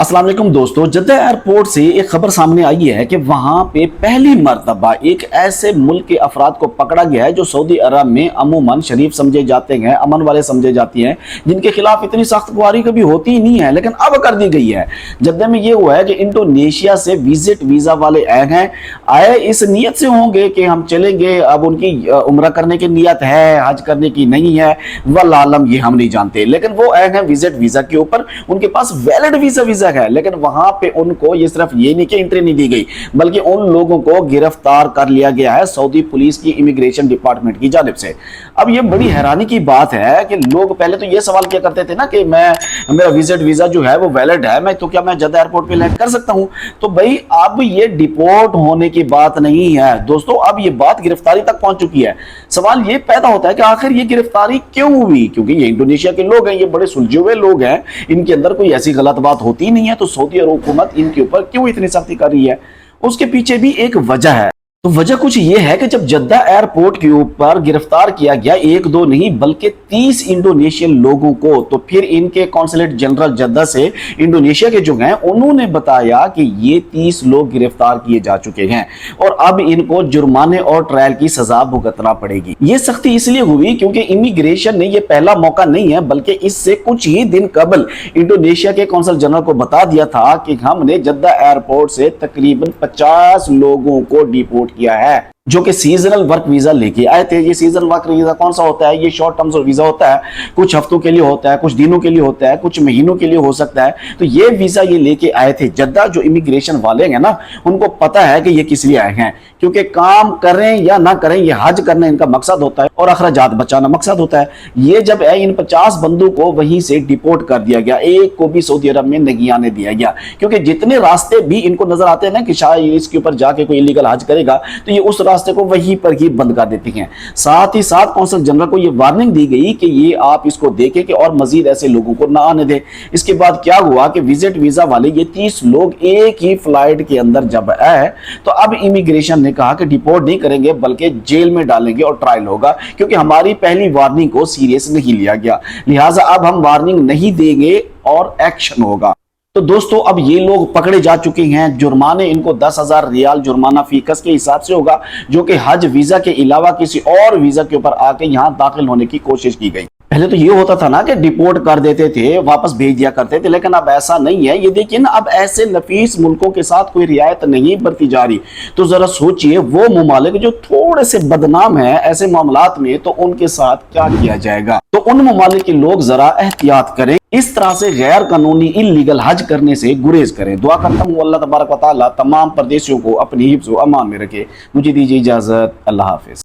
अस्सलाम वालेकुम दोस्तों, जद्दा एयरपोर्ट से एक खबर सामने आई है कि वहां पे पहली मर्तबा एक ऐसे मुल्क के अफराद को पकड़ा गया है जो सऊदी अरब में अमूमन शरीफ समझे जाते हैं, अमन वाले समझे जाती हैं, जिनके खिलाफ इतनी सख्त कार्रवाई कभी होती ही नहीं है, लेकिन अब कर दी गई है। जद्दा में ये हुआ है कि इंडोनेशिया से विजिट वीजा वाले आए इस नियत से होंगे कि हम चलेंगे। अब उनकी उम्रा करने की नियत है, हज करने की नहीं है, वल्लाह आलम, ये हम नहीं जानते, लेकिन वो आए हैं विजिट वीजा के ऊपर। उनके पास वैलिड वीजा है, लेकिन वहां पे उनको ये सिर्फ ये नहीं कि एंट्री नहीं दी गई, बल्कि उन लोगों को गिरफ्तार कर लिया गया है सऊदी पुलिस की इमिग्रेशन डिपार्टमेंट की जानिब से। अब ये बड़ी हैरानी की बात है कि लोग पहले तो ये सवाल किया करते थे ना कि मेरा विजिट वीजा जो है वो वैलिड है, क्या मैं जद्दा एयरपोर्ट पे लैंड कर सकता हूं? तो भाई अब ये डिपोर्ट होने की बात नहीं है दोस्तों, अब ये बात गिरफ्तारी तक पहुंच चुकी है। सवाल ये पैदा होता है कि आखिर ये गिरफ्तारी क्यों हुई? क्योंकि ये इंडोनेशिया के लोग हैं, ये बड़े सुलझे हुए लोग हैं, इनके अंदर कोई ऐसी गलत बात होती नहीं है, तो सऊदी अरब हुकूमत इनके ऊपर क्यों इतनी सख्ती कर रही है? उसके पीछे भी एक वजह है। तो वजह कुछ ये है कि जब जद्दा एयरपोर्ट के ऊपर गिरफ्तार किया गया एक दो नहीं बल्कि 30 इंडोनेशियन लोगों को, तो फिर इनके कॉन्सुलेट जनरल जद्दा से इंडोनेशिया के जो हैं उन्होंने बताया कि ये 30 लोग गिरफ्तार किए जा चुके हैं और अब इनको जुर्माने और ट्रायल की सजा भुगतना पड़ेगी। ये सख्ती इसलिए हुई क्योंकि इमिग्रेशन ने ये पहला मौका नहीं है, बल्कि इससे कुछ ही दिन कबल इंडोनेशिया के कौंसल जनरल को बता दिया था कि हमने जद्दा एयरपोर्ट से तकरीबन 50 लोगों को डिपोर्ट किया है, जो कि सीजनल वर्क वीजा लेके आए थे। ये सीजनल वर्क वीजा कौन सा होता है? ये शॉर्ट टर्म्स वीजा होता है, कुछ हफ्तों के लिए होता है, कुछ दिनों के लिए होता है, कुछ महीनों के लिए हो सकता है। तो ये वीजा ये लेके आए थे जद्दा। जो इमिग्रेशन वाले हैं ना, उनको पता है कि ये किस लिए आए हैं, क्योंकि काम करें या ना करें ये हज करना इनका मकसद होता है और अखराजात बचाना मकसद होता है। ये जब इन 50 बंदों को वहीं से डिपोर्ट कर दिया गया, एक को भी सऊदी अरब में नहीं आने दिया गया, क्योंकि जितने रास्ते भी इनको नजर आते हैं ना कि शायद इसके ऊपर जाके कोई इलीगल हज करेगा, तो ये उस रास्ते को वहीं पर ही बंद कर देती हैं। साथ ही साथ कौंसल जनरल को ये वार्निंग दी गई कि ये आप इसको देखें कि और मजीद ऐसे लोगों को ना आने दें। इसके बाद क्या हुआ कि विजिट वीजा वाले ये 30 लोग एक ही फ्लाइट के अंदर जब आए, तो अब इमिग्रेशन ने कहा कि डिपोर्ट नहीं करेंगे बल्कि जेल में डालेंगे और ट्रायल होगा, क्योंकि हमारी पहली वार्निंग को सीरियस नहीं लिया गया, लिहाजा अब हम वार्निंग नहीं देंगे और एक्शन होगा। तो दोस्तों अब ये लोग पकड़े जा चुके हैं। जुर्माने इनको 10,000 रियाल जुर्माना फीकस के हिसाब से होगा, जो कि हज वीजा के अलावा किसी और वीजा के ऊपर आके यहां दाखिल होने की कोशिश की गई। पहले तो ये होता था ना कि डिपोर्ट कर देते थे, वापस भेज दिया करते थे, लेकिन अब ऐसा नहीं है। ये देखिए ना, अब ऐसे नफीस मुल्कों के साथ कोई रियायत नहीं बरती जा रही। तो जरा सोचिए वो ममालिक जो थोड़े से बदनाम है ऐसे मामलात में, तो उनके साथ क्या किया जाएगा। तो उन ममालिक के लोग जरा एहतियात करें, इस तरह से गैर कानूनी इल्लीगल हज करने से गुरेज करें। दुआ करता हूँ अल्लाह तबारक व तआला तमाम परदेशियों को अपनी हिफ्ज़ व अमान में रखे। मुझे दीजिए इजाजत, अल्लाह हाफिज।